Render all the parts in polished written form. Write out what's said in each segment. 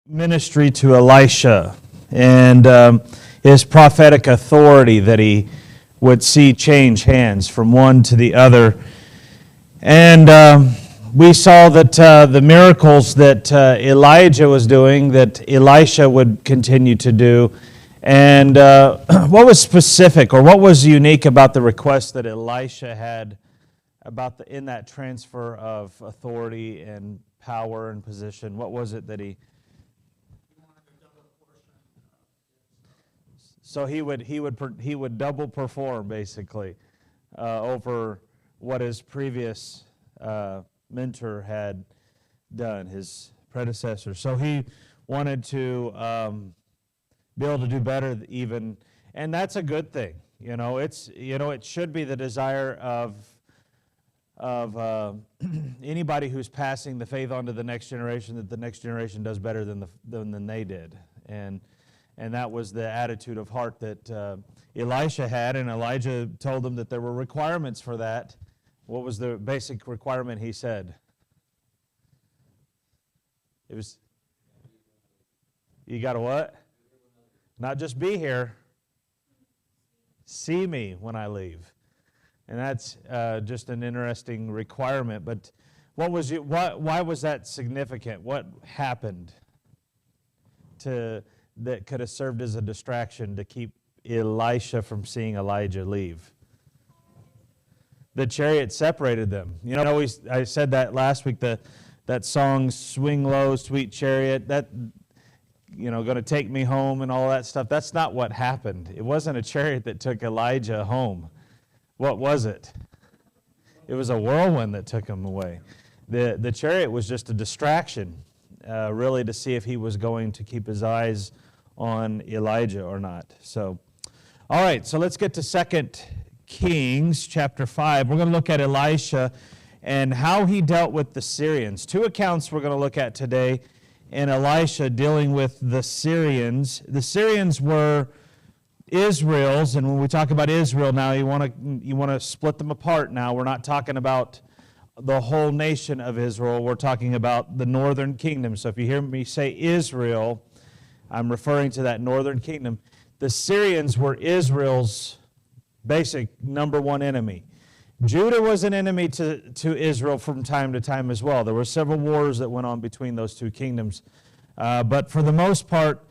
ministry to Elisha and his prophetic authority that he would see change hands from one to the other. And we saw that the miracles that Elijah was doing, that Elisha would continue to do. And what was specific or what was unique about the request that Elisha had about in that transfer of authority and power and position? What was it that he... So he would double perform basically over what his previous mentor had done, his predecessor. So he wanted to be able to do better even, and that's a good thing. It should be the desire of anybody who's passing the faith on to the next generation, that the next generation does better than they did. And that was the attitude of heart that Elisha had, and Elijah told him that there were requirements for that. What was the basic requirement he said? It was, you got to what? Not just be here, see me when I leave. And that's just an interesting requirement. But why was that significant? What happened that could have served as a distraction to keep Elisha from seeing Elijah leave? The chariot separated them. I said that last week, that song, Swing Low, Sweet Chariot, that, going to take me home and all that stuff. That's not what happened. It wasn't a chariot that took Elijah home. What was it? It was a whirlwind that took him away. The chariot was just a distraction, really, to see if he was going to keep his eyes on Elijah or not. So, all right, so let's get to 2 Kings chapter 5. We're going to look at Elisha and how he dealt with the Syrians. Two accounts we're going to look at today in Elisha dealing with the Syrians. The Syrians were Israel's, and when we talk about Israel now, you want to split them apart now. We're not talking about the whole nation of Israel. We're talking about the northern kingdom. So if you hear me say Israel, I'm referring to that northern kingdom. The Syrians were Israel's basic number one enemy. Judah was an enemy to Israel from time to time as well. There were several wars that went on between those two kingdoms. But for the most part,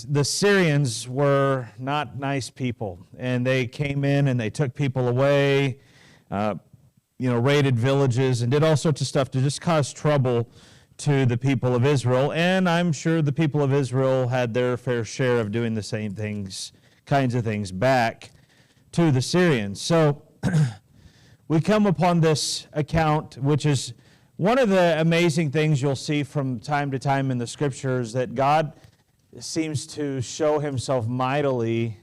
the Syrians were not nice people. And they came in and they took people away, raided villages and did all sorts of stuff to just cause trouble to the people of Israel. And I'm sure the people of Israel had their fair share of doing the same kinds of things back to the Syrians. So we come upon this account, which is one of the amazing things you'll see from time to time in the Scriptures, that God seems to show himself mightily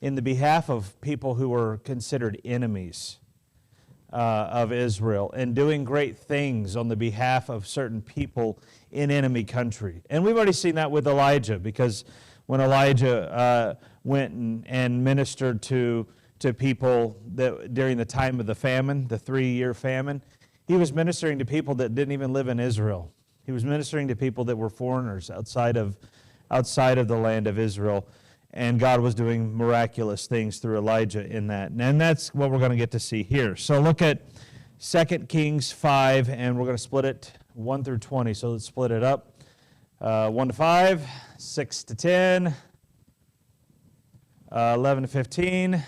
in the behalf of people who were considered enemies of Israel, and doing great things on the behalf of certain people in enemy country. And we've already seen that with Elijah, because when Elijah went and ministered to people during the time of the famine, the 3-year famine, he was ministering to people that didn't even live in Israel. He was ministering to people that were foreigners outside of the land of Israel. And God was doing miraculous things through Elijah in that. And that's what we're going to get to see here. So look at 2 Kings 5, and we're going to split it 1 through 20. So let's split it up. 1 to 5, 6 to 10, 11 to 15,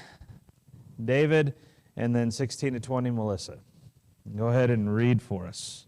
David, and then 16 to 20, Melissa. Go ahead and read for us.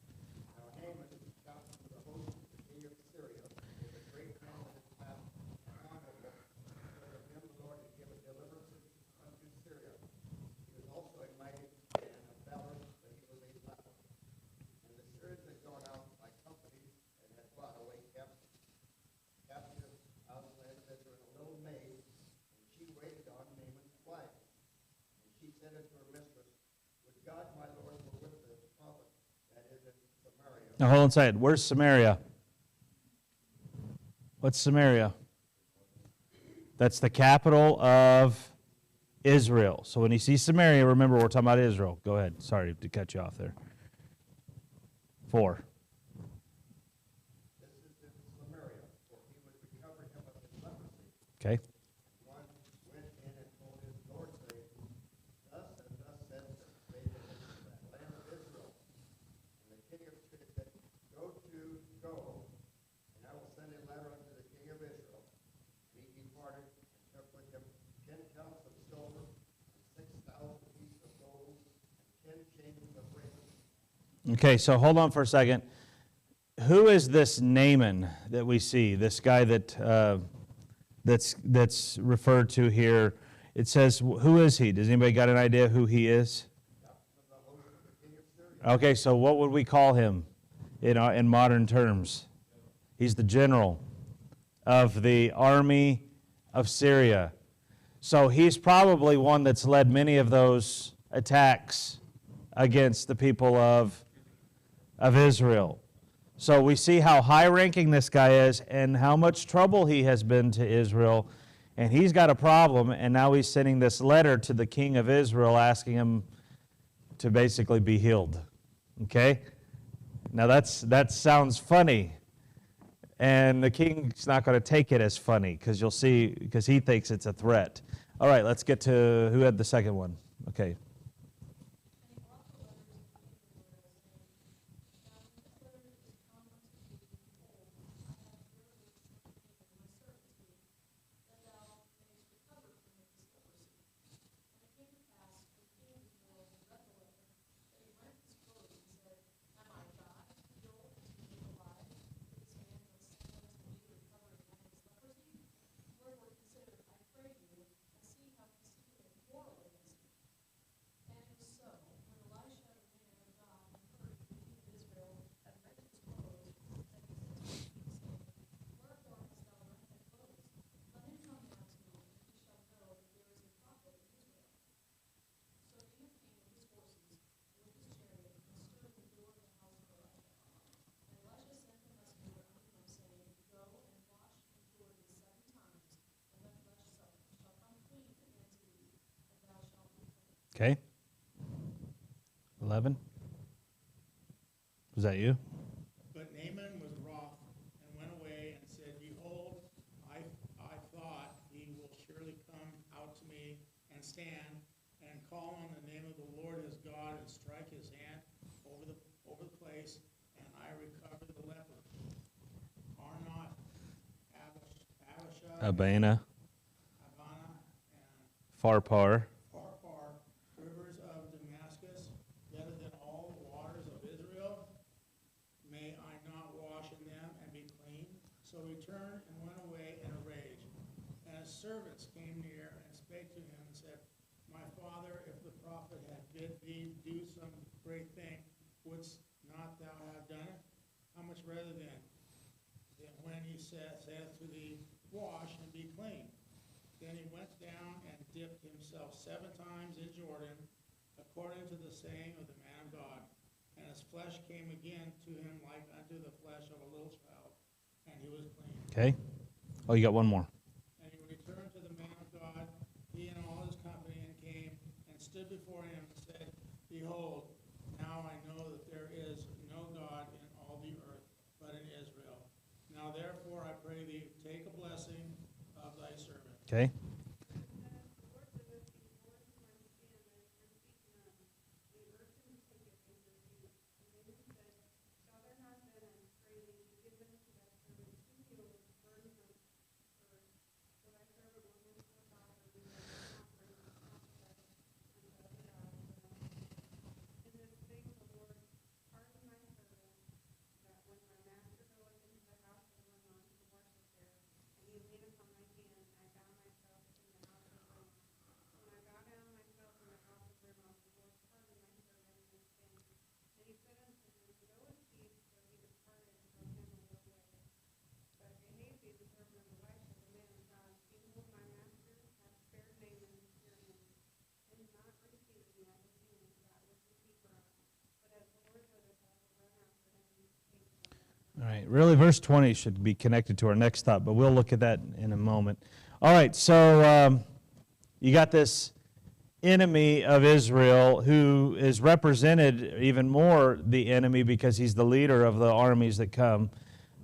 Now hold on a second. Where's Samaria? What's Samaria? That's the capital of Israel. So when you see Samaria, remember we're talking about Israel. Go ahead. Sorry to cut you off there. 4. This is in Samaria. Okay. One went in and told his Lord, saying, thus and thus said David in the land of Israel. And the king of Syria said, go, and I will send a letter unto the king of Israel. And he departed and took with him 10 talents of silver, and 6,000 pieces of gold, and 10 chains of raiment. Okay, so hold on for a second. Who is this Naaman that we see? This guy that's referred to here. It says, who is he? Does anybody got an idea who he is? Okay, so what would we call him in modern terms? He's the general of the army of Syria. So he's probably one that's led many of those attacks against the people of Israel. So we see how high-ranking this guy is and how much trouble he has been to Israel. And he's got a problem, and now he's sending this letter to the king of Israel asking him to basically be healed. Okay? Now that sounds funny. And the king's not going to take it as funny because you'll see, because he thinks it's a threat. All right, let's get to who had the second one. Okay. Okay. 11. Was that you? But Naaman was wroth and went away and said, behold, I thought he will surely come out to me and stand and call on the name of the Lord his God and strike his hand over the place, and I recover the leper. Are not Abisha, Abana, and Farpar, rivers of Damascus, better than all the waters of Israel? May I not wash in them and be clean? So he turned and went away in a rage. And his servants came near and spake to him and said, my father, if the prophet had bid thee do some great thing, wouldst not thou have done it? How much rather then when he saith to thee, wash and be clean? Then he went down and dipped himself 7 times in Jordan, according to the saying of the man of God. And his flesh came again to him like unto the flesh of a little child, and he was clean. Okay. Oh, you got one more. And he returned to the man of God, he and all his company, and came and stood before him and said, behold, now I know that there is no God in all the earth, but in Israel. Now therefore I pray thee, take a blessing of thy servant. Okay. All right, really verse 20 should be connected to our next thought, but we'll look at that in a moment. All right, so you got this enemy of Israel who is represented even more the enemy because he's the leader of the armies that come,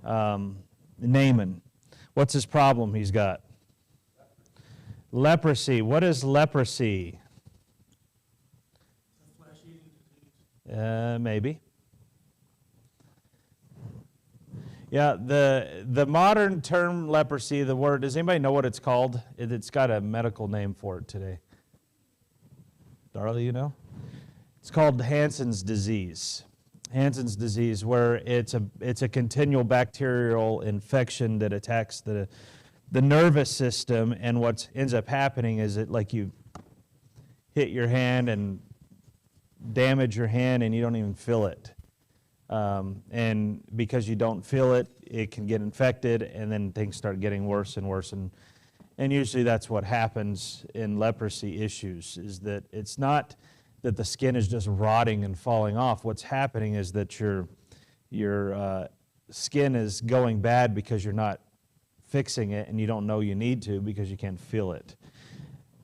Naaman. What's his problem he's got? Leprosy. What is leprosy? It's a flesh-eating disease. Maybe. Yeah, the modern term leprosy, the word, does anybody know what it's called? It's got a medical name for it today. Darla, you know? It's called Hansen's disease. Hansen's disease, where it's a continual bacterial infection that attacks the nervous system, and what ends up happening is it, like, you hit your hand and damage your hand and you don't even feel it. And because you don't feel it, it can get infected, and then things start getting worse and worse. And usually that's what happens in leprosy issues, is that it's not that the skin is just rotting and falling off. What's happening is that your skin is going bad because you're not fixing it, and you don't know you need to because you can't feel it.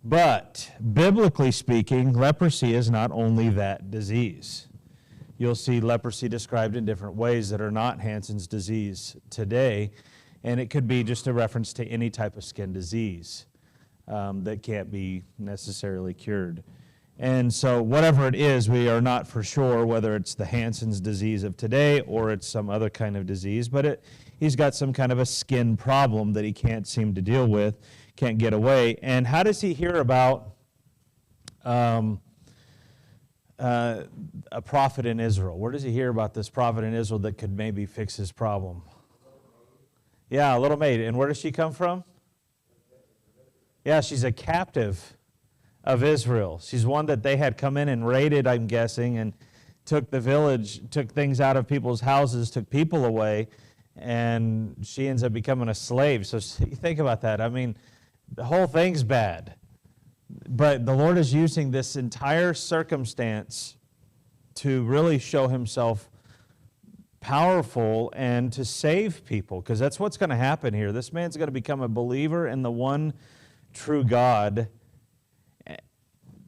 But biblically speaking, leprosy is not only that disease. You'll see leprosy described in different ways that are not Hansen's disease today, and it could be just a reference to any type of skin disease that can't be necessarily cured. And so whatever it is, we are not for sure whether it's the Hansen's disease of today or it's some other kind of disease, but he's got some kind of a skin problem that he can't seem to deal with, can't get away. And how does he hear about a prophet in Israel? Where does he hear about this prophet in Israel that could maybe fix his problem? Yeah, a little maid. And where does she come from? Yeah, she's a captive of Israel. She's one that they had come in and raided, I'm guessing, and took the village, took things out of people's houses, took people away, and she ends up becoming a slave. So you think about that. I mean, the whole thing's bad. But the Lord is using this entire circumstance to really show himself powerful and to save people, because that's what's going to happen here. This man's going to become a believer in the one true God.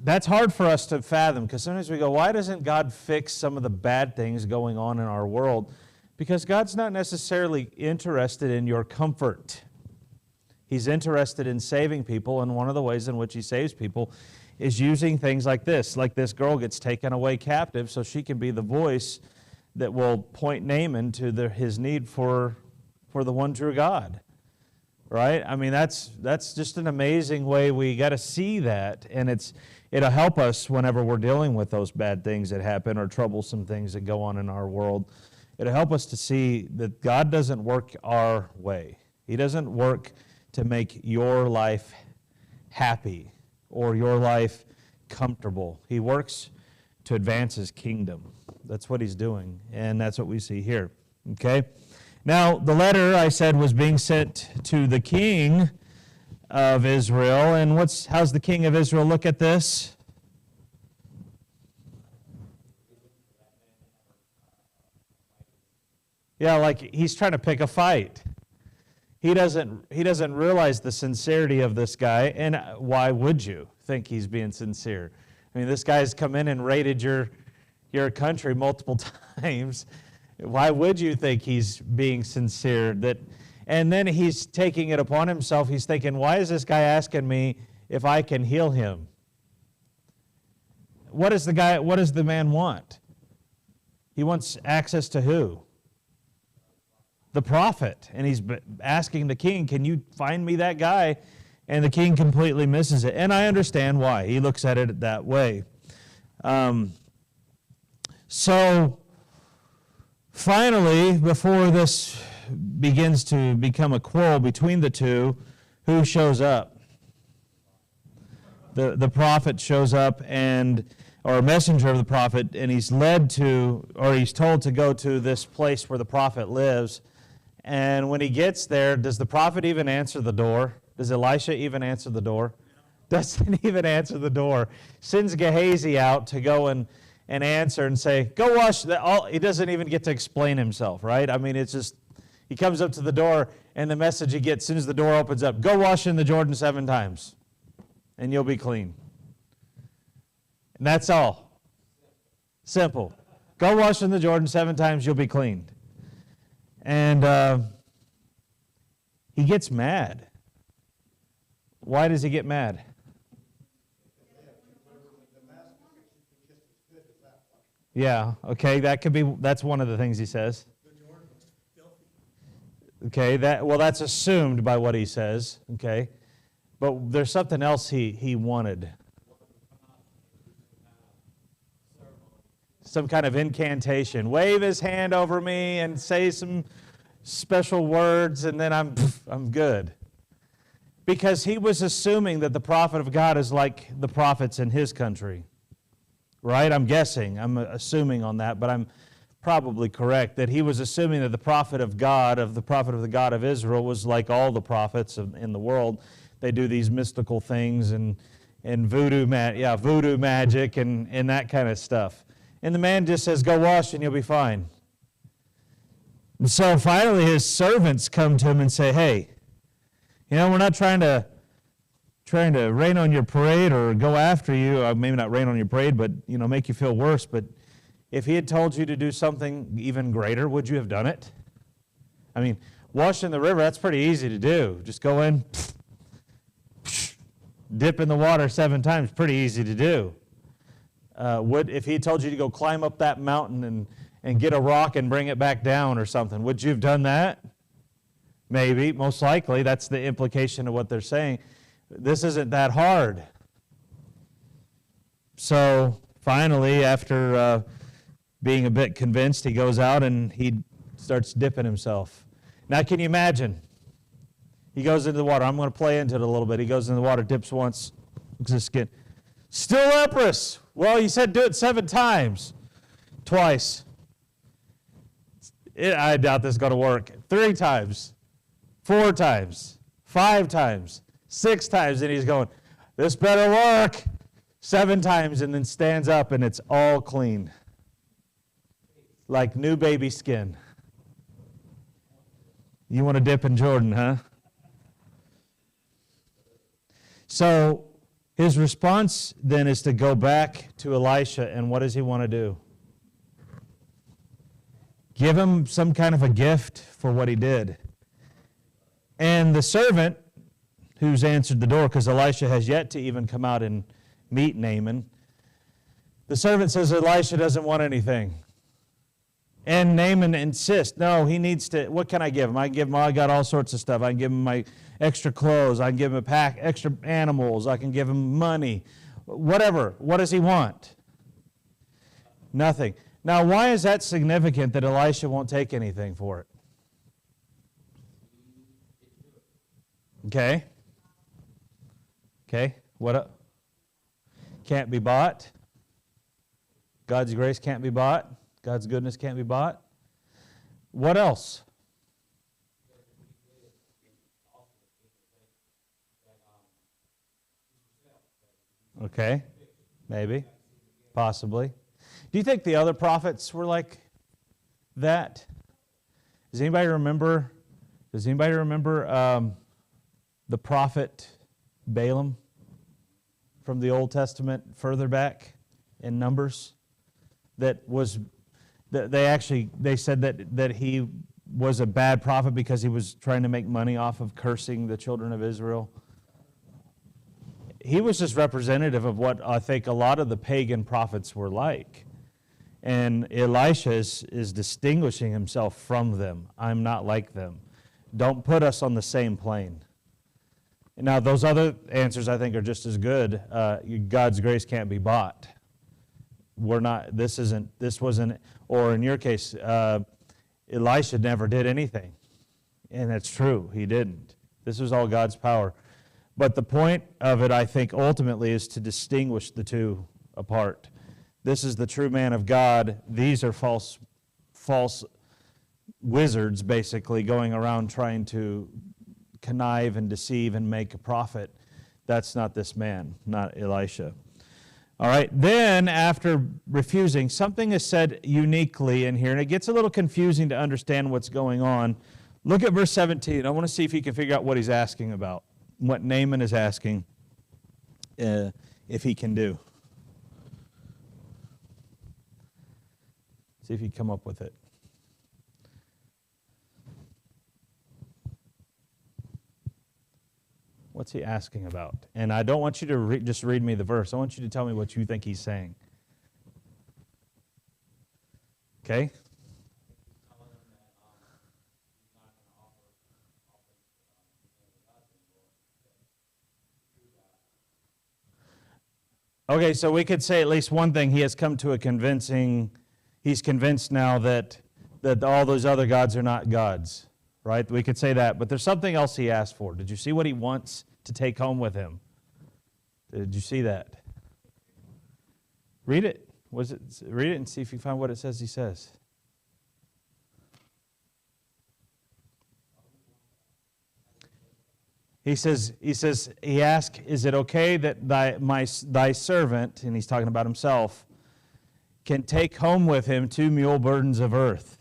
That's hard for us to fathom, because sometimes we go, why doesn't God fix some of the bad things going on in our world? Because God's not necessarily interested in your comfort. He's interested in saving people, and one of the ways in which he saves people is using things like this girl gets taken away captive so she can be the voice that will point Naaman to his need for the one true God. Right? I mean, that's just an amazing way. We got to see that, and it'll help us whenever we're dealing with those bad things that happen or troublesome things that go on in our world. It'll help us to see that God doesn't work our way. He doesn't work to make your life happy or your life comfortable. He works to advance his kingdom. That's what he's doing, and that's what we see here. Okay? Now, the letter, I said, was being sent to the king of Israel, and how's the king of Israel look at this? Yeah, like he's trying to pick a fight. He doesn't realize the sincerity of this guy, and why would you think he's being sincere? I mean, this guy's come in and raided your country multiple times. Why would you think he's being sincere? And then he's taking it upon himself. He's thinking, why is this guy asking me if I can heal him? What does the man want? He wants access to who? The prophet. And he's asking the king, can you find me that guy? And the king completely misses it. And I understand why. He looks at it that way. So finally, before this begins to become a quarrel between the two, who shows up? The prophet shows up, or a messenger of the prophet, and he's told to go to this place where the prophet lives. And when he gets there, does the prophet even answer the door? Does Elisha even answer the door? Doesn't even answer the door. Sends Gehazi out to go and answer and say, go wash. He doesn't even get to explain himself, right? I mean, it's just, he comes up to the door, and the message he gets as soon as the door opens up, go wash in the Jordan 7 times, and you'll be clean. And that's all. Simple. Go wash in the Jordan 7 times, you'll be cleaned. And he gets mad. Why does he get mad? Yeah, okay, that's one of the things he says. Okay, that's assumed by what he says, okay? But there's something else he wanted. Some kind of incantation. Wave his hand over me and say some special words, and then I'm good. Because he was assuming that the prophet of God is like the prophets in his country. Right? I'm guessing. I'm assuming on that, but I'm probably correct that he was assuming that the prophet of God, the prophet of the God of Israel, was like all the prophets in the world. They do these mystical things and voodoo magic and that kind of stuff. And the man just says, go wash and you'll be fine. And so finally his servants come to him and say, hey, we're not trying to rain on your parade or go after you, maybe not rain on your parade, but, make you feel worse. But if he had told you to do something even greater, would you have done it? I mean, washing the river, that's pretty easy to do. Just go in, dip in the water 7 times, pretty easy to do. If he told you to go climb up that mountain and get a rock and bring it back down or something, would you have done that? Maybe, most likely. That's the implication of what they're saying. This isn't that hard. So finally, after being a bit convinced, he goes out and he starts dipping himself. Now, can you imagine? He goes into the water. I'm going to play into it a little bit. He goes into the water, dips once, looks at his skin. Still leprous. Well, you said do it 7 times. Twice. I doubt this is going to work. 3 times. 4 times. 5 times. 6 times. And he's going, this better work. 7 times, and then stands up and it's all clean. Like new baby skin. You want to dip in Jordan, huh? So his response then is to go back to Elisha, and what does he want to do? Give him some kind of a gift for what he did. And the servant who's answered the door, because Elisha has yet to even come out and meet Naaman, the servant says Elisha doesn't want anything. And Naaman insists, no, he needs to, what can I give him? I got all sorts of stuff. I can give him my extra clothes. I can give him extra animals. I can give him money. Whatever. What does he want? Nothing. Now, why is that significant that Elisha won't take anything for it? Okay. What? Can't be bought. God's grace can't be bought. God's goodness can't be bought. What else? Okay, maybe, possibly. Do you think the other prophets were like that? Does anybody remember the prophet Balaam from the Old Testament further back in Numbers? They said that he was a bad prophet because he was trying to make money off of cursing the children of Israel. He was just representative of what I think a lot of the pagan prophets were like. And Elisha is distinguishing himself from them. I'm not like them. Don't put us on the same plane. Now, those other answers I think are just as good. God's grace can't be bought. This wasn't, or in your case, Elisha never did anything. And that's true, he didn't. This was all God's power. But the point of it, I think, ultimately is to distinguish the two apart. This is the true man of God. These are false wizards, basically, going around trying to connive and deceive and make a profit. That's not this man, not Elisha. All right, then after refusing, something is said uniquely in here, and it gets a little confusing to understand what's going on. Look at verse 17. I want to see if you can figure out what he's asking about, what Naaman is asking if he can do. See if you come up with it. What's he asking about? And I don't want you to just read me the verse. I want you to tell me what you think he's saying. Okay? Okay, so we could say at least one thing. He has come to a he's convinced now that all those other gods are not gods, right? We could say that, but there's something else he asked for. Did you see what he wants to take home with him? Did you see that? Read it. Read it and see if you find what it says he says. He asked, is it okay that thy servant, and he's talking about himself, can take home with him 2 mule burdens of earth?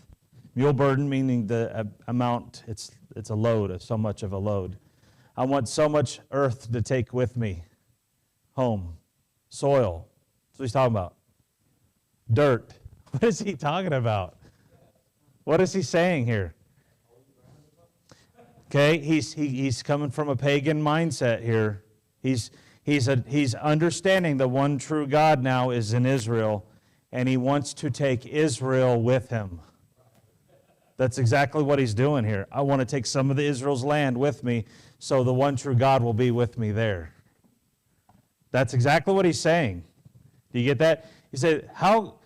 Mule burden meaning the amount, it's a load, so much of a load. I want so much earth to take with me home. Soil. That's what he's talking about. Dirt. What is he talking about? What is he saying here? Okay, he's coming from a pagan mindset here. He's understanding the one true God now is in Israel, and he wants to take Israel with him. That's exactly what he's doing here. I want to take some of the Israel's land with me, so the one true God will be with me there. That's exactly what he's saying. Do you get that? He said, how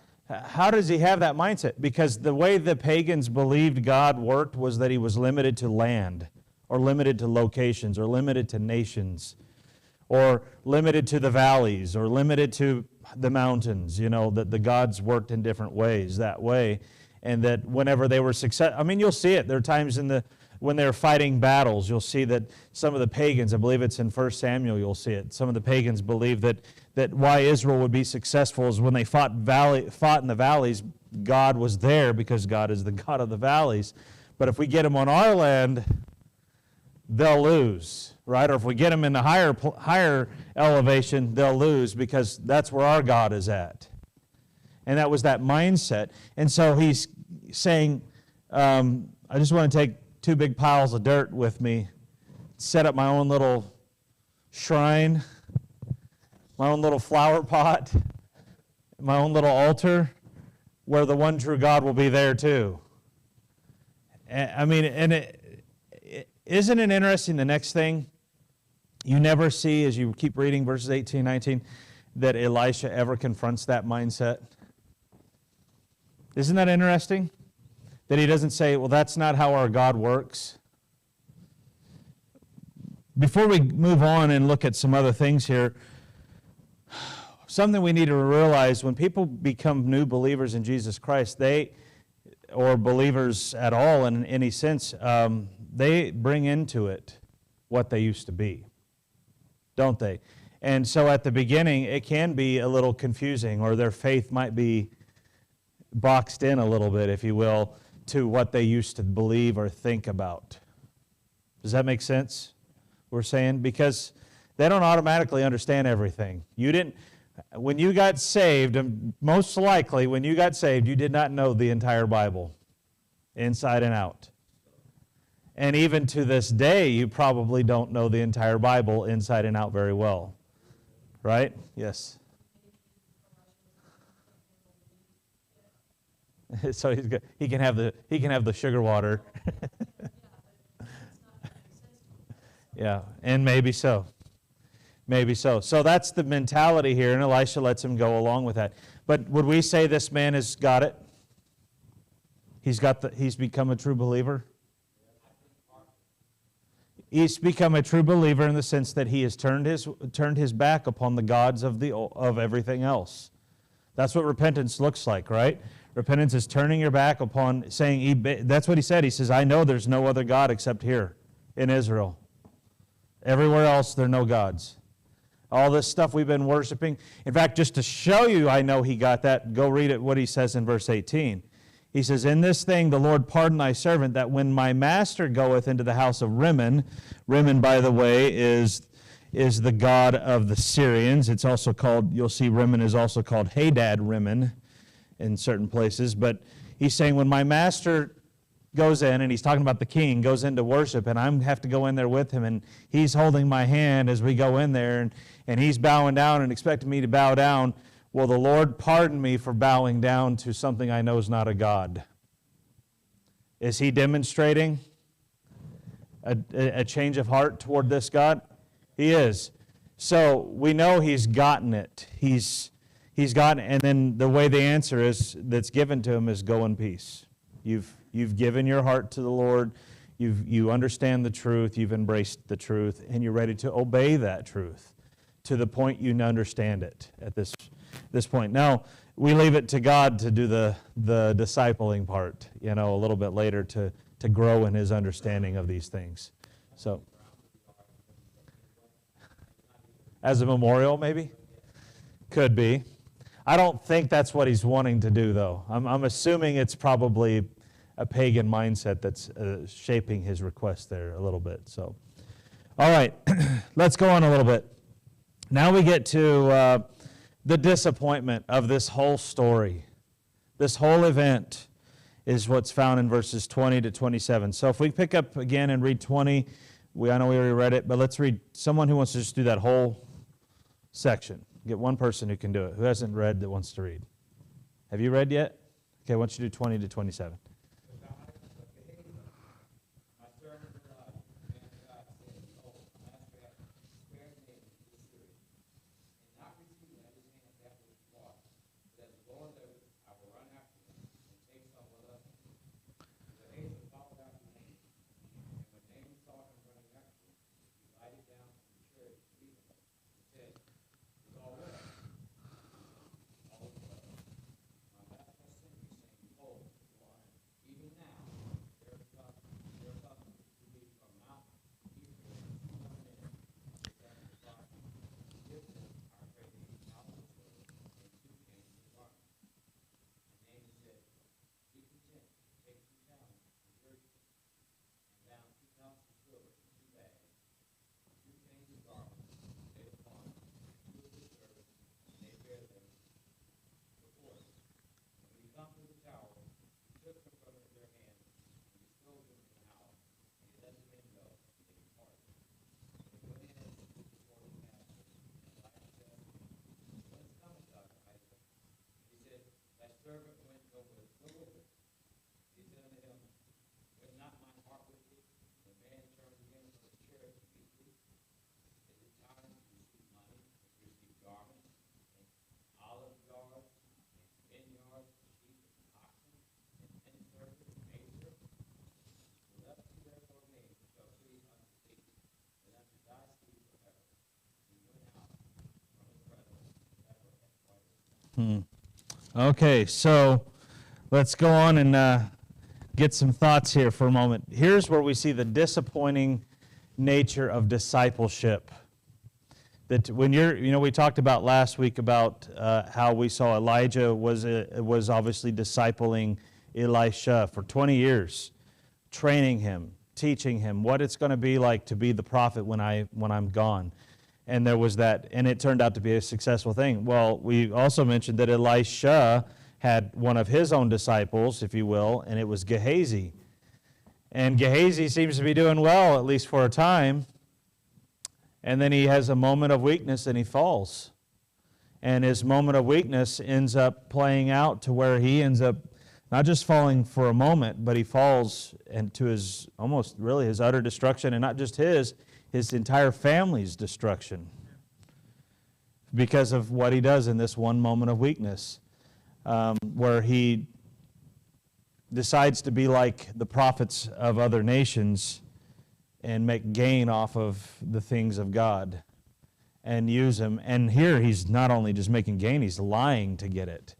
does he have that mindset? Because the way the pagans believed God worked was that he was limited to land, or limited to locations, or limited to nations, or limited to the valleys, or limited to the mountains. You know, that the gods worked in different ways that way. And that whenever they were successful, I mean, you'll see it. There are times when they're fighting battles, you'll see that some of the pagans, I believe it's in 1 Samuel, you'll see it. Some of the pagans believe that why Israel would be successful is when they fought in the valleys, God was there because God is the God of the valleys. But if we get them on our land, they'll lose, right? Or if we get them in the higher elevation, they'll lose because that's where our God is at. And that was that mindset. And so he's saying, I just want to take 2 big piles of dirt with me, set up my own little shrine, my own little flower pot, my own little altar, where the one true God will be there too. I mean, and isn't it interesting, the next thing? You never see, as you keep reading verses 18, 19, that Elisha ever confronts that mindset. Isn't that interesting? That he doesn't say, well, that's not how our God works. Before we move on and look at some other things here, something we need to realize, when people become new believers in Jesus Christ, or believers at all in any sense, they bring into it what they used to be, don't they? And so at the beginning, it can be a little confusing, or their faith might be boxed in a little bit, if you will, to what they used to believe or think about. Does that make sense? We're saying, because they don't automatically understand everything. When you got saved, most likely when you got saved, you did not know the entire Bible, inside and out. And even to this day, you probably don't know the entire Bible inside and out very well. Right? Yes. So he can have the sugar water. Yeah, and maybe so. Maybe so. So that's the mentality here, and Elisha lets him go along with that. But would we say this man has got it? He's become a true believer? He's become a true believer in the sense that he has turned his back upon the gods of everything else. That's what repentance looks like, right? Repentance is turning your back upon saying, that's what he said. He says, I know there's no other God except here in Israel. Everywhere else, there are no gods. All this stuff we've been worshiping. In fact, just to show you I know he got that, go read it, what he says in verse 18. He says, in this thing the Lord pardon thy servant, that when my master goeth into the house of Rimmon, Rimmon, by the way, is the god of the Syrians. It's also called, you'll see Rimmon is also called Hadad Rimmon in certain places. But he's saying, when my master goes in, and he's talking about the king, goes into worship, and I have to go in there with him, and he's holding my hand as we go in there, and he's bowing down and expecting me to bow down. Will the Lord pardon me for bowing down to something I know is not a God? Is he demonstrating a change of heart toward this God? He is. So we know he's gotten it. He's gotten it, and then the way the answer is that's given to him is go in peace. You've given your heart to the Lord. You understand the truth. You've embraced the truth, and you're ready to obey that truth to the point you understand it at this point. Now, we leave it to God to do the discipling part, a little bit later to grow in his understanding of these things. So, as a memorial, maybe? Could be. I don't think that's what he's wanting to do, though. I'm assuming it's probably a pagan mindset that's shaping his request there a little bit. So, all right, let's go on a little bit. Now we get to the disappointment of this whole story. This whole event is what's found in verses 20 to 27. So if we pick up again and read 20, I know we already read it, but let's read someone who wants to just do that whole section. Get one person who can do it, who hasn't read that wants to read. Have you read yet? Okay, why don't you do 20 to 27? Okay, so let's go on and get some thoughts here for a moment. Here's where we see the disappointing nature of discipleship. That when we talked about last week about how we saw Elijah was obviously discipling Elisha for 20 years, training him, teaching him what it's going to be like to be the prophet when I'm gone. And there was that, and it turned out to be a successful thing. Well, we also mentioned that Elisha had one of his own disciples, if you will, and it was Gehazi. And Gehazi seems to be doing well, at least for a time. And then he has a moment of weakness and he falls. And his moment of weakness ends up playing out to where he ends up not just falling for a moment, but he falls into his almost really his utter destruction, and not just his entire family's destruction because of what he does in this one moment of weakness, where he decides to be like the prophets of other nations and make gain off of the things of God and use them. And here he's not only just making gain, he's lying to get it.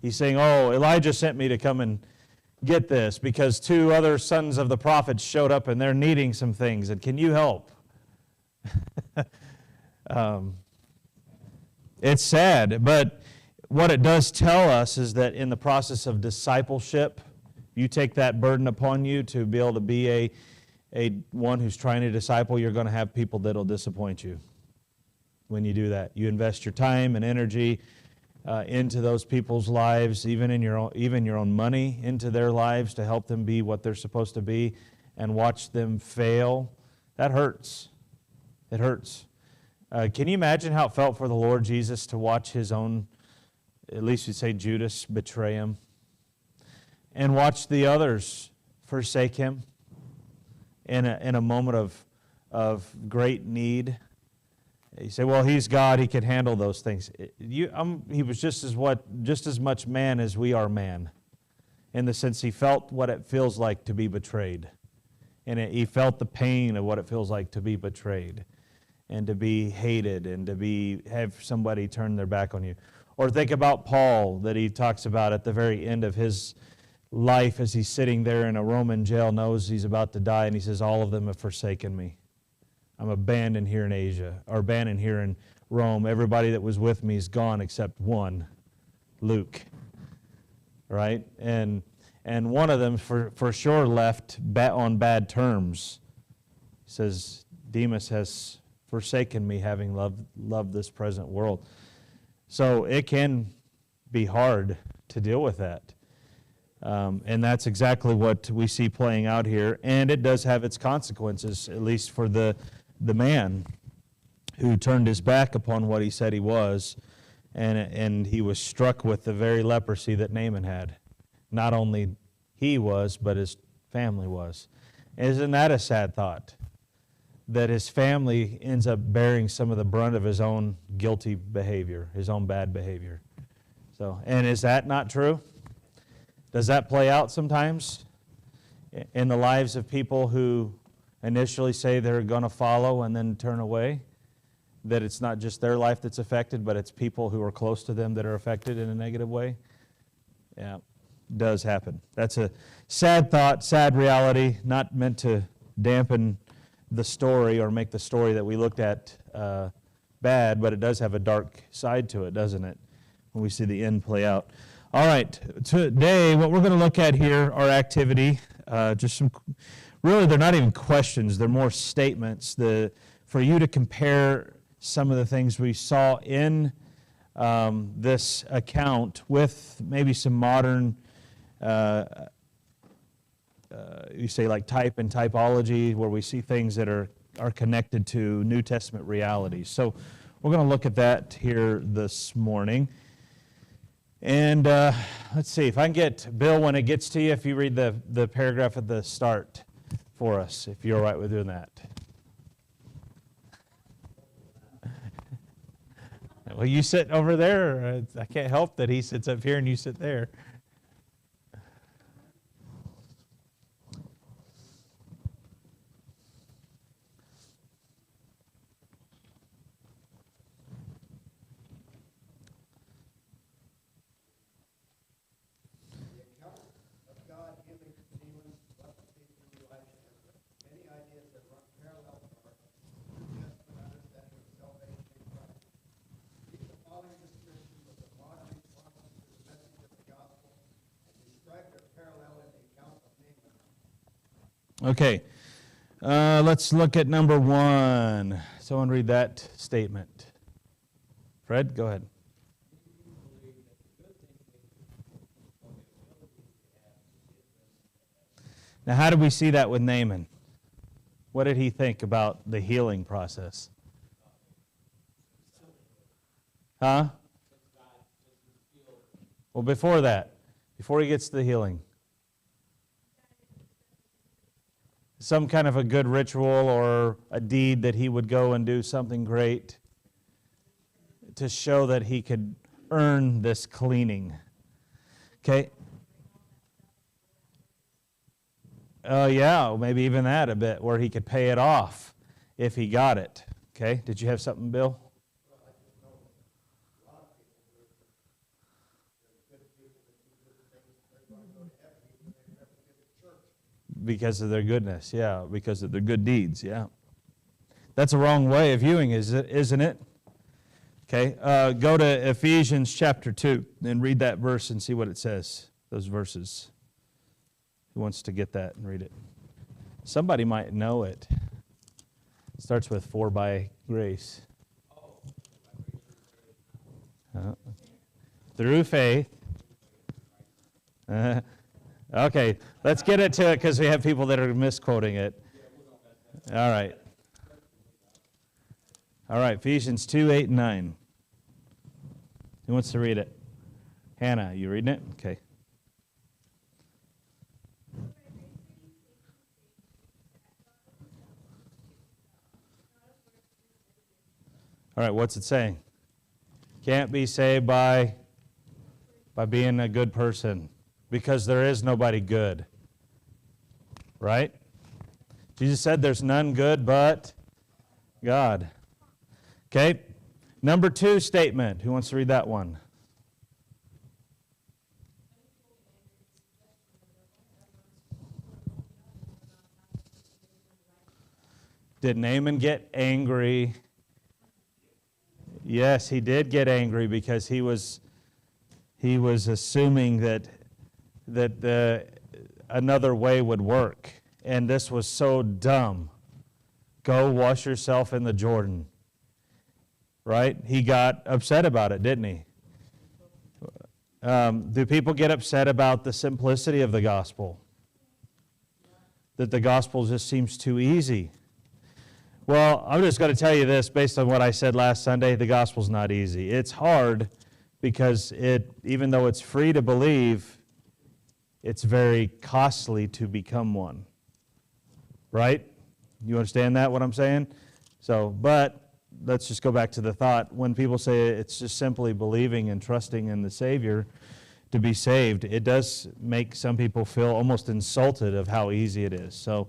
He's saying, oh, Elijah sent me to come and get this because 2 other sons of the prophets showed up and they're needing some things, and can you help? It's sad, but what it does tell us is that in the process of discipleship, you take that burden upon you to be able to be a one who's trying to disciple, you're going to have people that'll disappoint you when you do that. You invest your time and energy, into those people's lives, even your own money into their lives to help them be what they're supposed to be, and watch them fail. That hurts. It hurts. Can you imagine how it felt for the Lord Jesus to watch his own, at least we'd say Judas, betray him, and watch the others forsake him in a moment of great need? You say, well, he's God, he can handle those things. He was just as much man as we are man, in the sense he felt what it feels like to be betrayed. And he felt the pain of what it feels like to be betrayed and to be hated and to have somebody turn their back on you. Or think about Paul, that he talks about at the very end of his life as he's sitting there in a Roman jail, knows he's about to die, and he says, all of them have forsaken me. I'm abandoned here in Asia, or abandoned here in Rome. Everybody that was with me is gone except one, Luke. Right? And one of them for sure left on bad terms. He says, Demas has forsaken me, having loved this present world. So it can be hard to deal with that. And that's exactly what we see playing out here. And it does have its consequences, at least for the man who turned his back upon what he said he was, and he was struck with the very leprosy that Naaman had. Not only he was, but his family was. Isn't that a sad thought? That his family ends up bearing some of the brunt of his own guilty behavior, his own bad behavior. So, and is that not true? Does that play out sometimes in the lives of people who initially say they're going to follow and then turn away? That it's not just their life that's affected, but it's people who are close to them that are affected in a negative way? Yeah, it does happen. That's a sad thought, sad reality, not meant to dampen the story or make the story that we looked at bad, but it does have a dark side to it, doesn't it, when we see the end play out. All right, today what we're going to look at here are activity, just some, really they're not even questions, they're more statements for you to compare some of the things we saw in this account with maybe some modern, you say like type and typology, where we see things that are connected to New Testament realities. So we're going to look at that here this morning. And let's see, if I can get, Bill, when it gets to you, if you read the paragraph at the start for us, if you're all right with doing that. Well, you sit over there. I can't help that he sits up here and you sit there. Okay, let's look at number one. Someone read that statement. Fred, go ahead. Now, how did we see that with Naaman? What did he think about the healing process? Huh? Well, before that, before he gets to the healing, some kind of a good ritual or a deed that he would go and do something great to show that he could earn this cleaning. Okay? Yeah, maybe even that a bit, where he could pay it off if he got it. Okay? Did you have something, Bill? Because of their goodness, yeah, because of their good deeds, yeah. That's a wrong way of viewing, isn't it? Okay, go to Ephesians chapter 2 and read that verse and see what it says, those verses. Who wants to get that and read it? Somebody might know it. It starts with "for by grace." Through faith. Okay, let's get into it because we have people that are misquoting it. All right. All right, Ephesians 2, 8, and 9. Who wants to read it? Hannah, you reading it? Okay. All right, what's it saying? Can't be saved by being a good person, because there is nobody good. Right? Jesus said there's none good but God. Okay? Number 2 statement. Who wants to read that one? Did Naaman get angry? Yes, he did get angry because he was assuming that another way would work, and this was so dumb. Go wash yourself in the Jordan. Right? He got upset about it, didn't he? Do people get upset about the simplicity of the gospel? That the gospel just seems too easy? Well, I'm just going to tell you this based on what I said last Sunday. The gospel's not easy. It's hard because even though it's free to believe, it's very costly to become one. Right? You understand that, what I'm saying? But let's just go back to the thought. When people say it's just simply believing and trusting in the Savior to be saved, it does make some people feel almost insulted of how easy it is. So,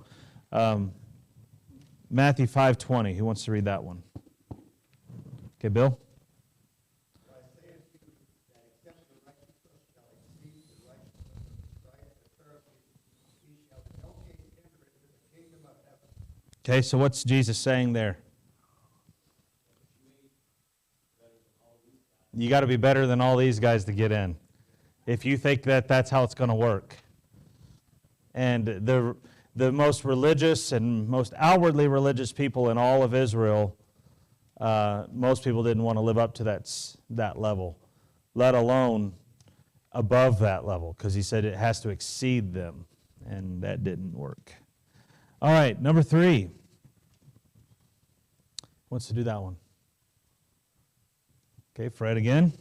Matthew 5:20. Who wants to read that one? Okay, Bill? For I say unto you, that except the righteous shall exceed the righteousness of the scribes and Pharisees, he shall in no case enter into the kingdom of heaven. Okay, so what's Jesus saying there? You got to be better than all these guys to get in. If you think that that's how it's going to work. And the most religious and most outwardly religious people in all of Israel, most people didn't want to live up to that level, let alone above that level, because he said it has to exceed them, and that didn't work. All right, number 3. Who wants to do that one? Okay, Fred again.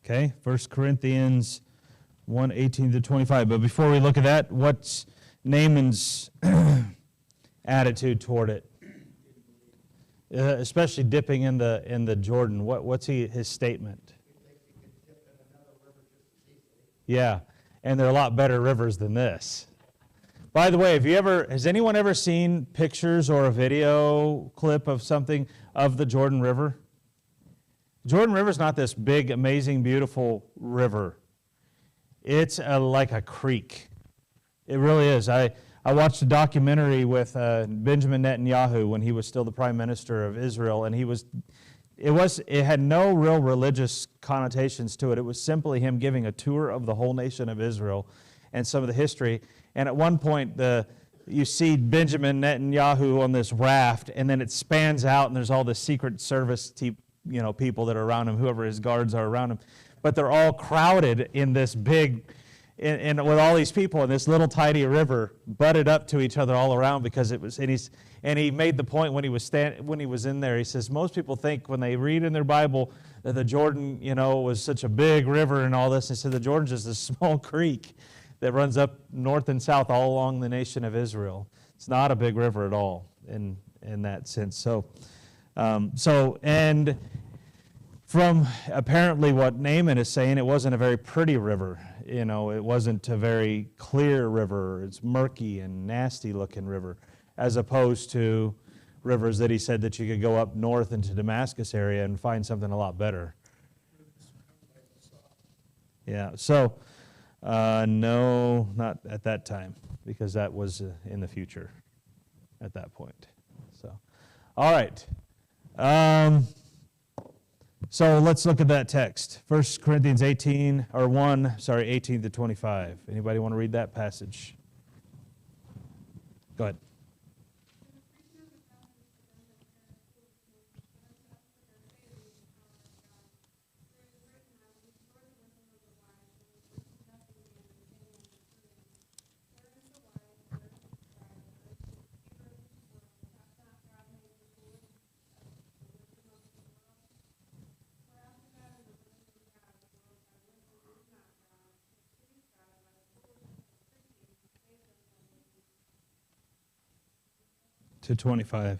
Okay, 1 Corinthians 1, 18 to 25. But before we look at that, what's Naaman's attitude toward it? Especially dipping in the Jordan. What's his statement? Yeah, and there are a lot better rivers than this. By the way, has anyone ever seen pictures or a video clip of something of the Jordan River? Jordan River is not this big, amazing, beautiful river. It's like a creek. It really is. I watched a documentary with Benjamin Netanyahu when he was still the prime minister of Israel, and it had no real religious connotations to it. It was simply him giving a tour of the whole nation of Israel and some of the history. And at one point, you see Benjamin Netanyahu on this raft, and then it spans out, and there's all the Secret Service people that are around him, whoever his guards are around him. But they're all crowded in this big, with all these people in this little tiny river, butted up to each other all around because it was. And he made the point when he was in there. He says most people think when they read in their Bible that the Jordan, was such a big river and all this. He said the Jordan's just a small creek that runs up north and south all along the nation of Israel. It's not a big river at all in that sense. And from apparently what Naaman is saying, it wasn't a very pretty river. It wasn't a very clear river. It's murky and nasty looking river, as opposed to rivers that he said that you could go up north into Damascus area and find something a lot better. Yeah, so no, not at that time, because that was in the future at that point. So, all right. So let's look at that text. 1 Corinthians 18 to 25. Anybody want to read that passage? Go ahead. to 25.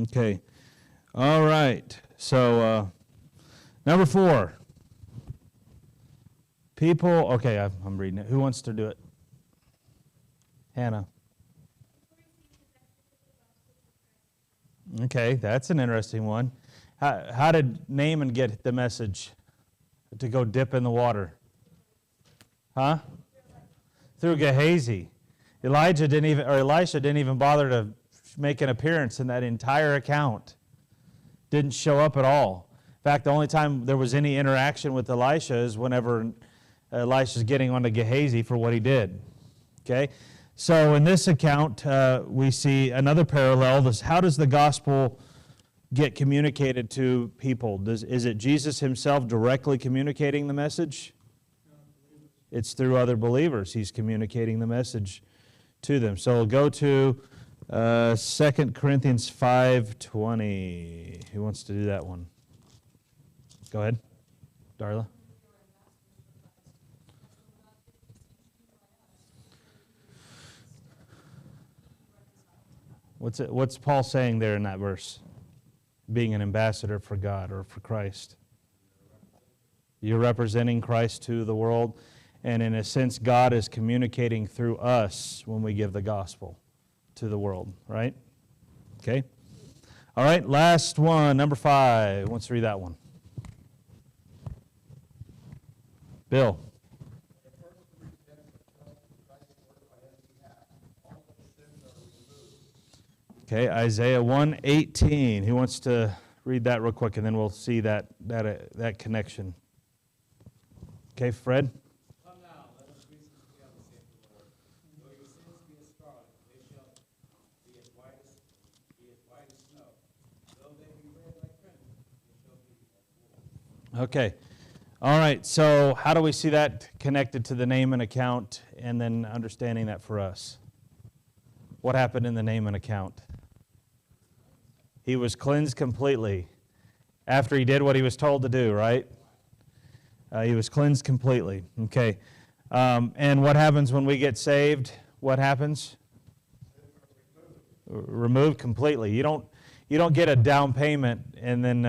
Okay. All right. So, number 4. People, okay, I'm reading it. Who wants to do it? Hannah. Okay, that's an interesting one. How did Naaman get the message to go dip in the water? Huh? Through Gehazi. Elisha didn't even bother to make an appearance in that entire account. Didn't show up at all. In fact, the only time there was any interaction with Elisha is whenever Elisha's getting onto Gehazi for what he did. Okay? So in this account, we see another parallel. How does the gospel get communicated to people? Is it Jesus himself directly communicating the message? It's through other believers. He's communicating the message to them. So we'll go to 2 Corinthians 5:20. Who wants to do that one? Go ahead, Darla. What's Paul saying there in that verse? Being an ambassador for God or for Christ. You're representing Christ to the world, and in a sense, God is communicating through us when we give the gospel to the world, right? Okay. All right, last one, number 5. Who wants to read that one? Bill. Okay, Isaiah 1:18. Who wants to read that real quick, and then we'll see that connection. Okay, Fred. Come now, let us reason together, saith the Lord. Though your sins be as scarlet, they shall be as white as snow. Though they be red like crimson, they shall be as wool. Okay. All right, so how do we see that connected to the Naaman account and then understanding that for us? What happened in the Naaman account? He was cleansed completely after he did what he was told to do, right? He was cleansed completely. Okay. And what happens when we get saved? What happens? Removed completely. You don't get a down payment and then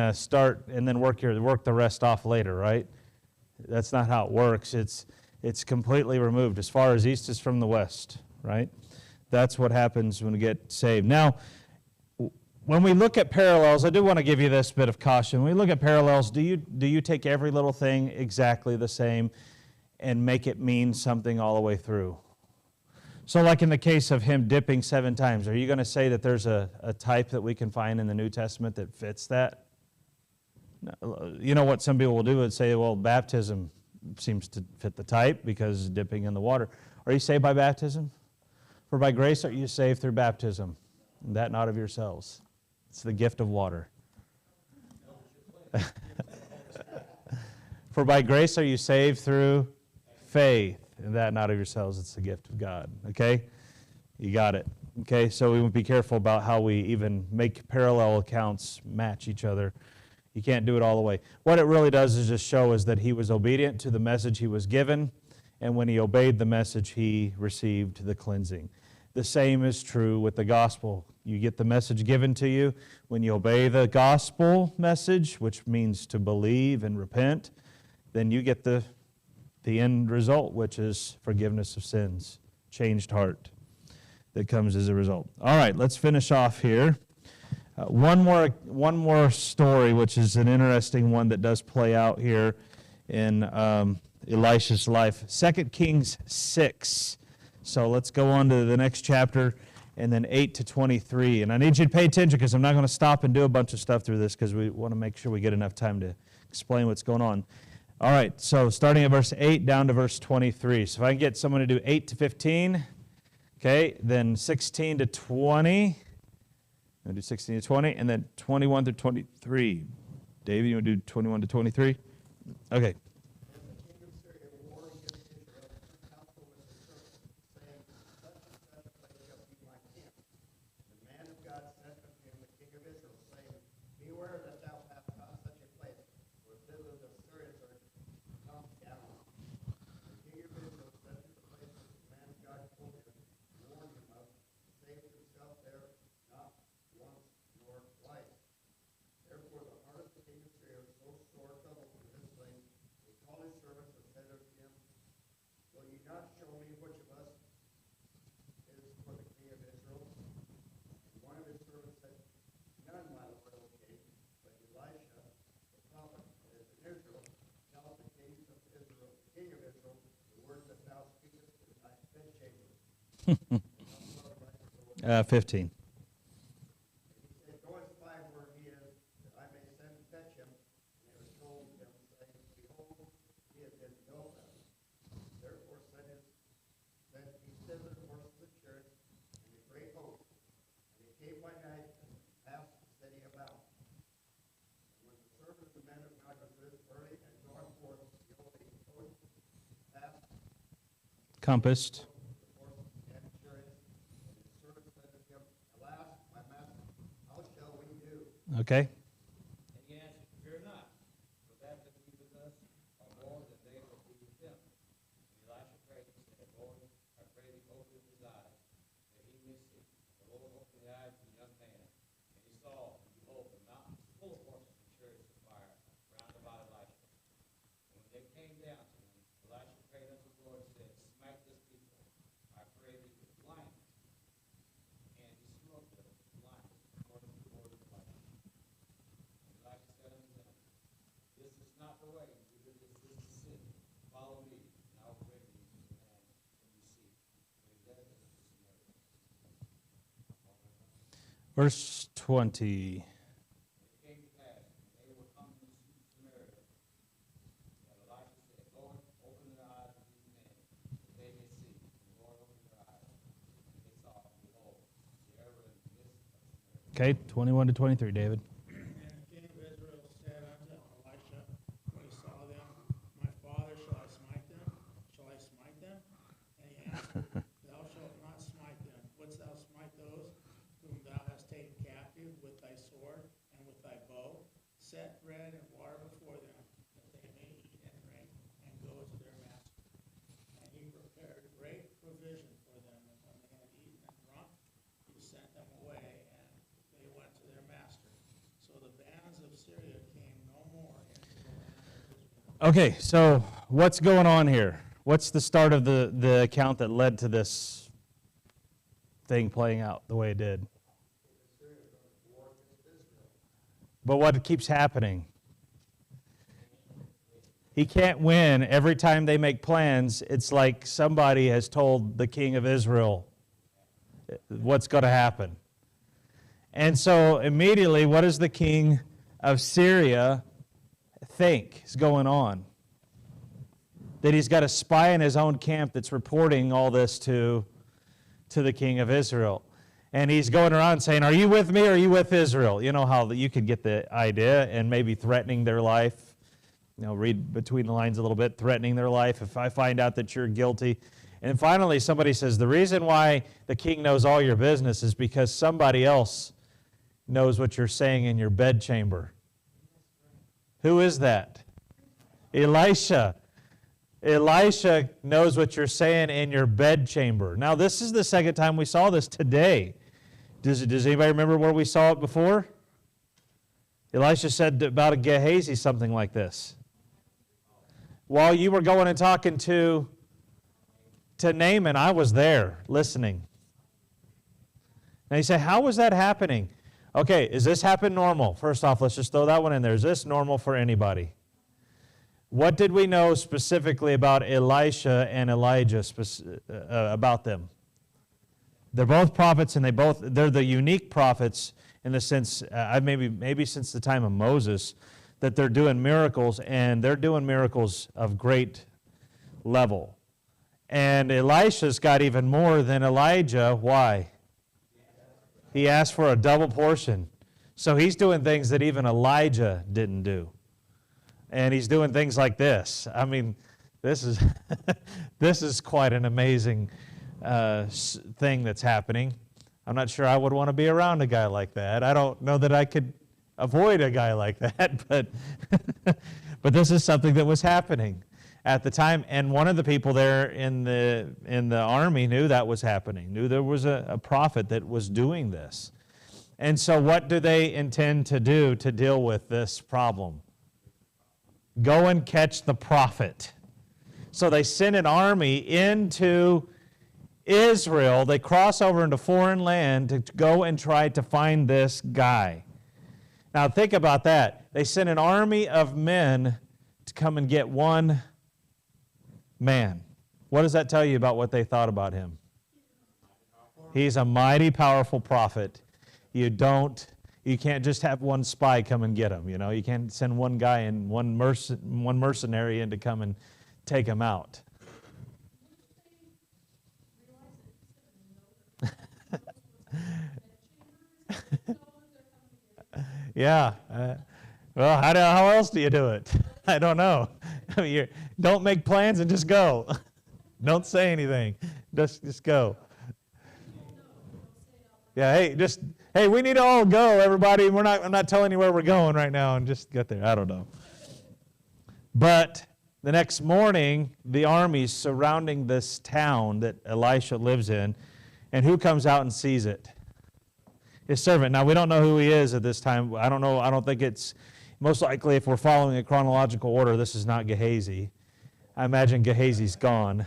work the rest off later, right? That's not how it works. It's completely removed as far as east is from the west, right? That's what happens when we get saved. Now, when we look at parallels, I do want to give you this bit of caution. When we look at parallels, do you take every little thing exactly the same and make it mean something all the way through? So like in the case of him dipping 7 times, are you going to say that there's a type that we can find in the New Testament that fits that? You know what some people will do is say, well, baptism seems to fit the type because dipping in the water. Are you saved by baptism? For by grace are you saved through baptism, and that not of yourselves. It's the gift of water. For by grace are you saved through faith, and that not of yourselves. It's the gift of God. Okay? You got it. Okay? So we would be careful about how we even make parallel accounts match each other. You can't do it all the way. What it really does is just show us that he was obedient to the message he was given, and when he obeyed the message, he received the cleansing. The same is true with the gospel. You get the message given to you. When you obey the gospel message, which means to believe and repent, then you get the end result, which is forgiveness of sins, changed heart that comes as a result. All right, let's finish off here. One more story, which is an interesting one that does play out here in Elisha's life. 2 Kings 6. So let's go on to the next chapter, and then 8 to 23. And I need you to pay attention because I'm not going to stop and do a bunch of stuff through this because we want to make sure we get enough time to explain what's going on. All right, so starting at verse 8 down to verse 23. So if I can get someone to do 8 to 15, okay, then 16 to 20. I'm going to do 16 to 20, and then 21 to 23. David, you want to do 21 to 23? Okay. And the king 15. He said, Go and spy where he is, that I may send and fetch him. And they were told him, saying, Behold, he has been Dothan. Therefore sent he thither horses and chariots and a great host. And they came by night and passed the city about. And when the servants of the men of God was early and gone forth, behold, a host passed Compassed. the horses and chariots. And his servants said to him, Alas, my master, how shall we do? Okay. And he answered, Fear not, for that be with us are more than they that be with them. And Elisha prayed and said, Lord, I pray thee open his eyes, that he may see. The Lord opened the eyes of the young man, and he saw, and behold, the mountain was full of horses and chariots of fire round about Elisha. And when they came down to him, Elisha prayed unto the Lord and said, Smite this people, I pray thee, with blindness. And he smote them with blindness, according to the word of Elisha. And Elisha said unto them, This is not the way, neither is this the city. Follow me, and I will bring you to the land whom you seek. So he led them to Samaria. Verse 20. And it came to pass, when they were come to Samaria, that Elisha said, Lord, open the eyes of these men, that they may see. And the Lord opened their eyes, and they saw, and behold, they were in the midst of Samaria. Okay, 21 to 23, David. And the king of Israel said unto Elisha, when he saw them, My father, shall I smite them? Shall I smite them? And he answered, Thou shalt not smite them. Wouldst thou smite those whom thou hast taken captive with thy sword and with thy bow? Set bread and water before them, that they may eat and drink, and go to their master. And he prepared great provision for them, and when they had eaten and drunk, he sent them away, and they went to their master. So the bands of Syria came no more into the land of Israel. Okay, so what's going on here? What's the start of the account that led to this thing playing out the way it did? But what keeps happening? He can't win. Every time they make plans, it's like somebody has told the king of Israel what's going to happen. And so immediately, what does the king of Syria think is going on? That he's got a spy in his own camp that's reporting all this to the king of Israel. And he's going around saying, Are you with me or are you with Israel? You know how you could get the idea, and maybe threatening their life. You know, read between the lines a little bit, threatening their life if I find out that you're guilty. And finally, somebody says, the reason why the king knows all your business is because somebody else knows what you're saying in your bedchamber. Who is that? Elisha. Elisha knows what you're saying in your bedchamber. Now, this is the second time we saw this today. Does anybody remember where we saw it before? Elisha said about a Gehazi something like this. While you were going and talking to Naaman, I was there listening. And he said, how was that happening? Okay, is this happen normal? First off, let's just throw that one in there. Is this normal for anybody? What did we know specifically about Elisha and Elijah about them? They're both prophets, and they're the unique prophets in the sense, maybe since the time of Moses, that they're doing miracles, and they're doing miracles of great level. And Elisha's got even more than Elijah. Why? He asked for a double portion. So he's doing things that even Elijah didn't do. And he's doing things like this. I mean, this is quite an amazing thing that's happening. I'm not sure I would want to be around a guy like that. I don't know that I could avoid a guy like that, but this is something that was happening at the time. And one of the people there in the army knew that was happening, knew there was a prophet that was doing this. And so what do they intend to do to deal with this problem? Go and catch the prophet. So they send an army into Israel. They cross over into foreign land to go and try to find this guy. Now think about that. They sent an army of men to come and get one man. What does that tell you about what they thought about him? He's a mighty powerful prophet. You can't just have one spy come and get him. You can't send one guy and one mercenary in to come and take him out. Yeah. Well, how else do you do it? I don't know. I mean, don't make plans and just go. Don't say anything. Just go. Yeah. Hey, we need to all go, everybody. I'm not telling you where we're going right now, and just get there. I don't know. But the next morning, the army's surrounding this town that Elisha lives in, and who comes out and sees it? His servant. Now, we don't know who he is at this time. I don't know. I don't think it's, most likely, if we're following a chronological order, this is not Gehazi. I imagine Gehazi's gone.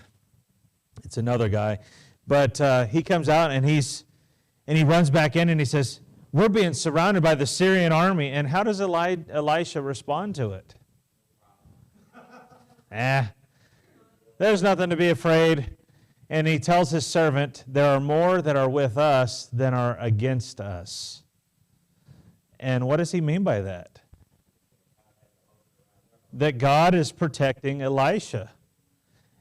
It's another guy. But he comes out, and he runs back in, and he says, we're being surrounded by the Syrian army. And how does Elisha respond to it? There's nothing to be afraid. And he tells his servant, there are more that are with us than are against us. And what does he mean by that? That God is protecting Elisha.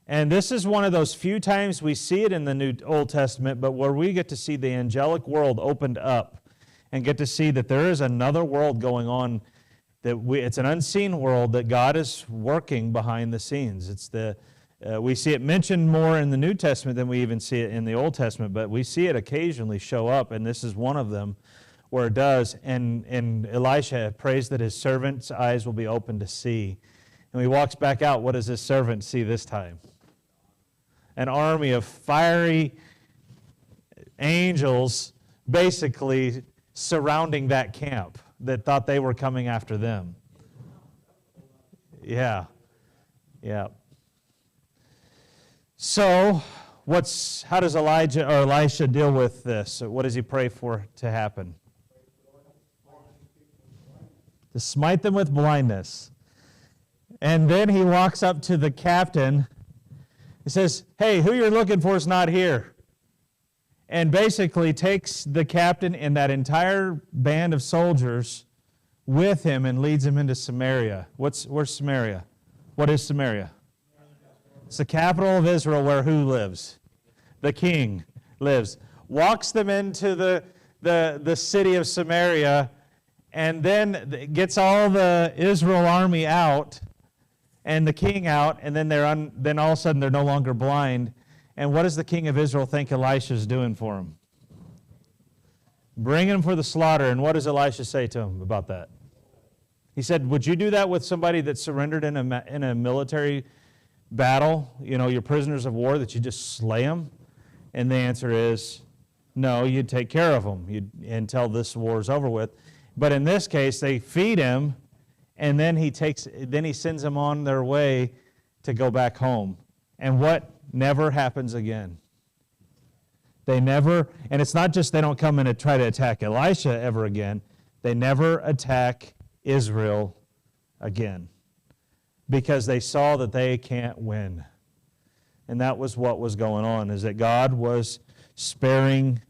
And this is one of those few times we see it in the Old Testament, but where we get to see the angelic world opened up and get to see that there is another world going on, it's an unseen world that God is working behind the scenes. We see it mentioned more in the New Testament than we even see it in the Old Testament, but we see it occasionally show up, and this is one of them where it does. And Elisha prays that his servant's eyes will be open to see. And when he walks back out, what does his servant see this time? An army of fiery angels basically surrounding that camp that thought they were coming after them. Yeah. So, how does Elisha deal with this? What does he pray for to happen? To smite them with blindness. And then he walks up to the captain. He says, hey, who you're looking for is not here. And basically takes the captain and that entire band of soldiers with him and leads him into Samaria. Where's Samaria? What is Samaria? It's the capital of Israel, where who lives? The king lives. Walks them into the city of Samaria, and then gets all the Israel army out and the king out, and then then all of a sudden they're no longer blind. And what does the king of Israel think Elisha's doing for him? Bring him for the slaughter. And what does Elisha say to him about that? He said, would you do that with somebody that surrendered in a military battle, your prisoners of war, that you just slay them? And the answer is, no, you'd take care of them until this war is over with. But in this case, they feed him, and then he sends them on their way to go back home. And what never happens again? And it's not just they don't come in and try to attack Elisha ever again. They never attack Israel again, because they saw that they can't win. And that was what was going on, is that God was sparing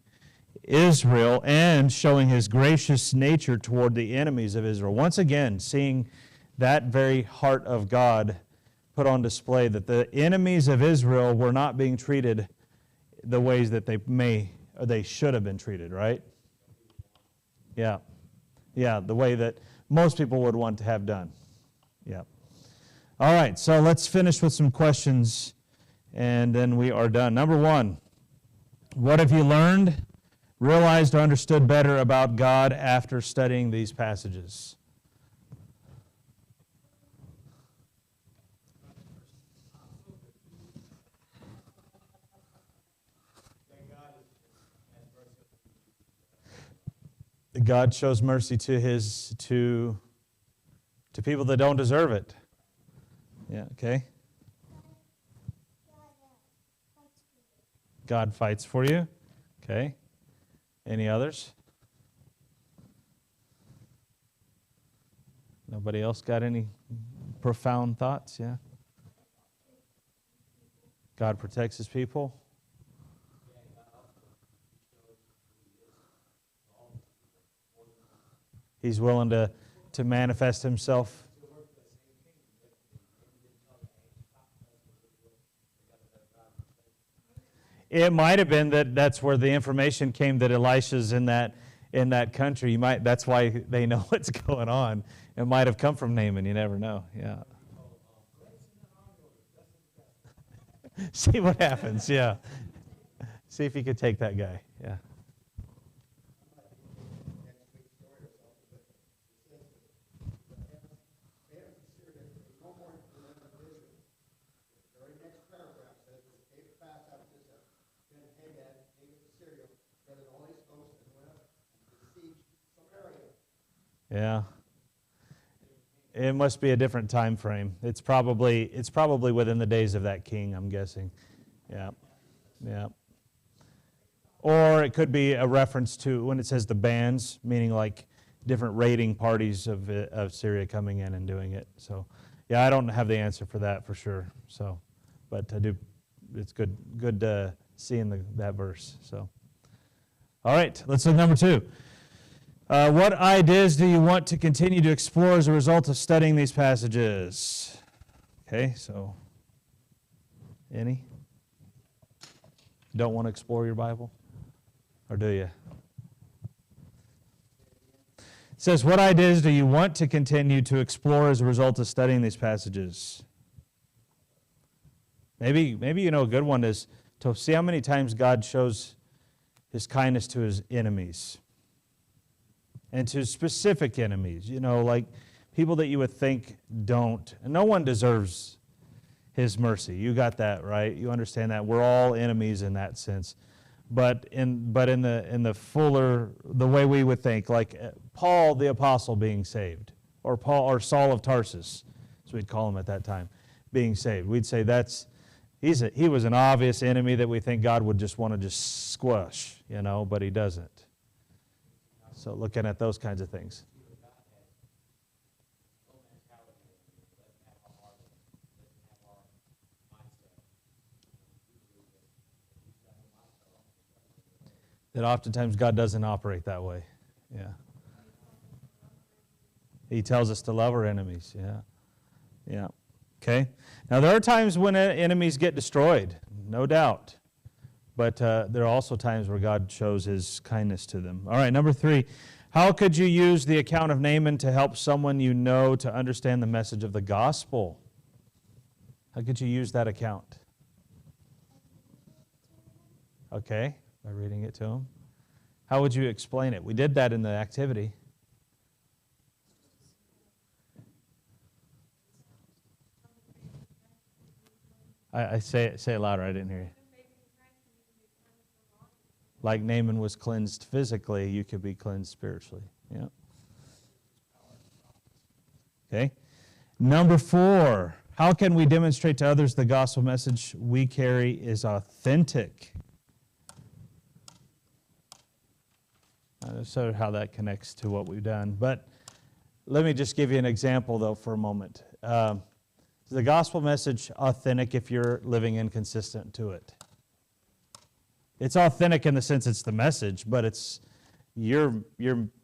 Israel and showing his gracious nature toward the enemies of Israel. Once again, seeing that very heart of God put on display, that the enemies of Israel were not being treated the ways that they should have been treated, right? Yeah, the way that most people would want to have done. Yeah. All right, so let's finish with some questions, and then we are done. Number one, what have you learned, realized, or understood better about God after studying these passages? God shows mercy to people that don't deserve it. Yeah, okay. God fights for you. Okay. Any others? Nobody else got any profound thoughts? Yeah. God protects his people. He's willing to manifest himself. It might have been that that's where the information came that Elisha's in that country. That's why they know what's going on. It might have come from Naaman. You never know. Yeah. See what happens. Yeah. See if you could take that guy. Yeah. Next week's story or something, but it says that the Syrians were no more than the vision. The very next paragraph says that they passed out this Ben-Hadad, king of Syria, gathered all his hosts and went up and besieged Samaria. Yeah. It must be a different time frame. It's probably within the days of that king, I'm guessing. Yeah. Yeah. Or it could be a reference to when it says the bands, meaning like different raiding parties of Syria coming in and doing it. So, yeah, I don't have the answer for that for sure. So, but I do. It's good to see in that verse. So, all right, let's look at number 2. What ideas do you want to continue to explore as a result of studying these passages? Okay, so any? Don't want to explore your Bible? Or do you? It says, what ideas do you want to continue to explore as a result of studying these passages? Maybe you know a good one is to see how many times God shows his kindness to his enemies. And to specific enemies, like people that you would think don't. And no one deserves his mercy. You got that, right? You understand that. We're all enemies in that sense. But in the fuller, the way we would think, like Paul the apostle being saved, or Saul of Tarsus, as we'd call him at that time, being saved. We'd say he was an obvious enemy that we think God would just want to just squash, but he doesn't. So looking at those kinds of things. That oftentimes God doesn't operate that way. Yeah. He tells us to love our enemies. Yeah. Yeah. Okay. Now there are times when enemies get destroyed, no doubt. But there are also times where God shows his kindness to them. All right, number 3. How could you use the account of Naaman to help someone you know to understand the message of the gospel? How could you use that account? Okay, by reading it to him. How would you explain it? We did that in the activity. I say it louder. I didn't hear you. Like Naaman was cleansed physically, you could be cleansed spiritually. Yeah. Okay. Number 4, how can we demonstrate to others the gospel message we carry is authentic? So how that connects to what we've done. But let me just give you an example, though, for a moment. Is the gospel message authentic if you're living inconsistent to it? It's authentic in the sense it's the message, but you're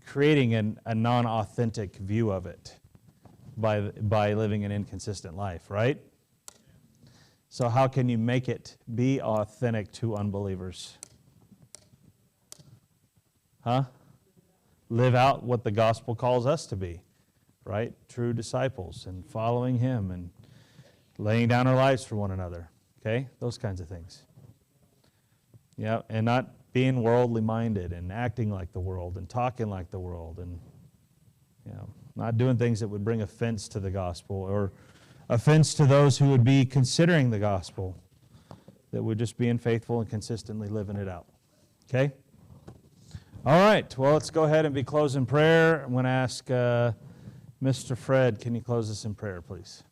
creating a non-authentic view of it by living an inconsistent life, right? So how can you make it be authentic to unbelievers? Live out what the gospel calls us to be, right? True disciples and following him and laying down our lives for one another, okay? Those kinds of things. Yeah, and not being worldly minded and acting like the world and talking like the world and not doing things that would bring offense to the gospel or offense to those who would be considering the gospel, that would just being faithful and consistently living it out. Okay? All right, well, let's go ahead and be closing prayer. I'm going to ask Mr. Fred, can you close us in prayer, please?